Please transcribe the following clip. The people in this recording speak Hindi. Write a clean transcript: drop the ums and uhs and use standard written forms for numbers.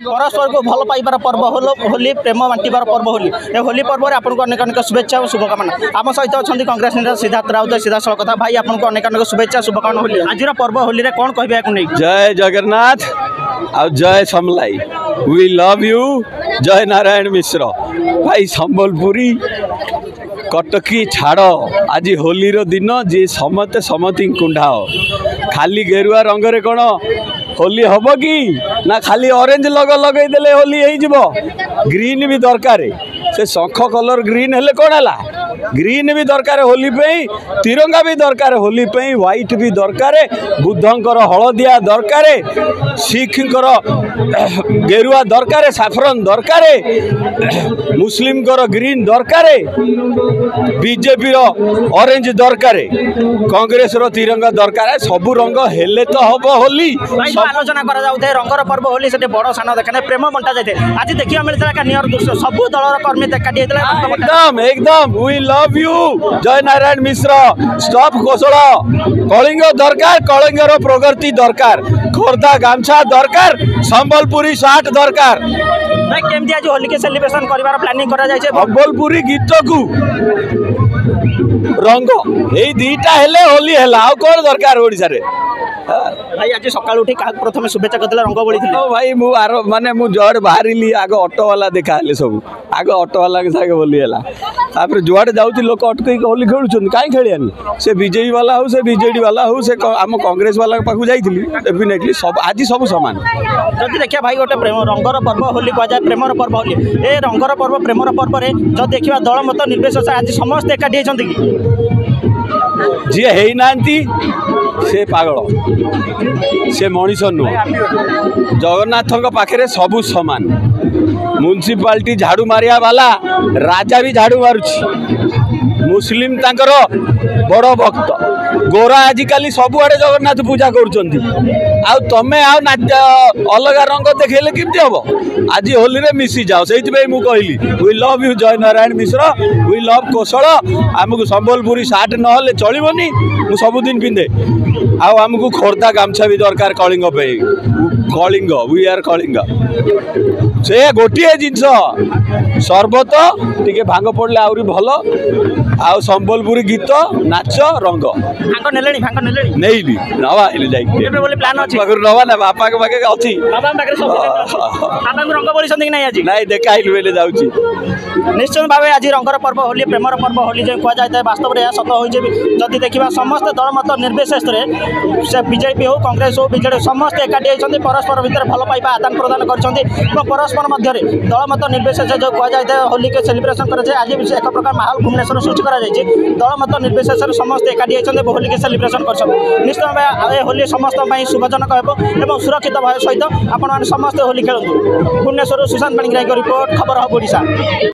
परस्पर को भल पाइबार पर्व होली प्रेम बांटार पर्व होली ए होली पर्व में आपको अनेक अनेक शुभेच्छा और शुभकामना। आम सहित अच्छा कांग्रेस नेता सिद्धार्थ राउत सीधा सड़क कथा भाई आपको अनेक अनेक शुभेच्छा शुभकामना होली आज पर्व होली रे कौन कह नहीं। जय जगन्नाथ और जय समलाई we love you. Jai Narayan मिश्र भाई संबलपुरी कटकी छाड़ आज होली रो दिन जी समते समति कुंडाओ खाली गेरुआ रंग रे कौन होली हम कि ना खाली ऑरेंज लगे देले होली हो ग्रीन भी दरकार से शंख कलर ग्रीन हेले कौन है ग्रीन भी दरकार होली पे तिरंगा भी दरकार होली पे व्हाइट भी दरकार बुद्धंकर हलदिया दरकार सिखर गेरुआ दरकार साफरन दरकार मुस्लिम ग्रीन दरकार बीजेपी ऑरेंज दरकार कांग्रेस रो तिरंगा दरकार सबू रंग हेले तो हम होली आलोचना करा जाउथे रंगर पर्व होली से बड़ सान देखा प्रेम बंटा जाए आज देखा मिलता नियर दृश्य सबू दलर कर्मी एकाठी एकदम एकदम we love you. Jai Narayan Mishra stop Kosala Kalinga दरकार कलिंग प्रगति दरकार खोर्धा गामछा दरकार संबलपुरी सार्ट दरकार केमती आज होली के सेलिब्रेशन करिवार प्लानिंग करा जाय छे संबलपुरी गीत को रंग ए दीटा हेले होली हेला आ कोन दरकार ओडिसा रे भाई आज सकाळ उठी का प्रथम शुभेच्छा करथले रंग बोली थले भाई मु आर माने मु जड़ बाहरिली आग ऑटो वाला देखा हेले सब आग ऑटो वाला के सागे होली हेला तापर जुआडे जाउती लोक अटकई होली खेलुछन काई खेलियानी से बीजेपी वाला हो से बीजेडी वाला हो से आम कांग्रेस वाला पाखु जाइथिली डेफिनेटली सब आज सब समान जदि देखिया भाई गोटे प्रेम रंगर पर्व होली कह जाए प्रेमर पर्व होली ए रंगर पर्व प्रेमर पर्व रे जब देखिया दल मत निर्विशेष आज समस्त एकाठी हेछंती कि जी है नांती से पागल से मनीष नुह जगन्नाथ पाखे सबू समान म्युनिसिपालिटी झाड़ू मारिया वाला राजा भी झाड़ू मारुछि मुस्लिम तांकर बड़ भक्त गोरा आजिकल सबुआड़े जगन्नाथ पूजा करुँच तमें अलग रंग देखेले केमती हम आज होली रे मिसी जाओ से मुझे कहली we love you. Jai Narayan Mishra we love Koshal आमको संबलपुरी सार्ट ना चलबनी मु सबुदिन पिंधे आमको खोर्धा गामछा भी दरकार कलिंग कलिंग वी आर कलिंग से गोटे जिनस सर्बत टिके भांग पड़े आहरी भल आ संबलपुरी गीत नाच रंग नहीं नवा नवा ना बापा के पाखे अच्छी नहीं देखा निश्चय भाव आज रंगर पर्व होली प्रेमर पर्व होली जो कह जाए वास्तव में सत हो जदि देखा समस्त दल मत निर्विशेष से बीजेपी हो कांग्रेस हो बीजेडी समस्त एकाठी होती परस्पर भितर भल पाइबा आदान प्रदान कर परस्पर मध्य दल मत निर्विशेष जो कह जाए होली के सेलिब्रेशन कर आज एक प्रकार माहौल भुवनेश्वर सृष्टि कर दल मत निर्विशेष समस्त एकाठी होती होली के सेलिब्रेशन कर निश्चय भाव होली समस्त शुभजनक हो सुरक्षित भाव सहित आपण समस्त होली खेलु। भुवनेश्वर सुशांत पाणिग्राही रिपोर्ट खबर हब ओडिशा।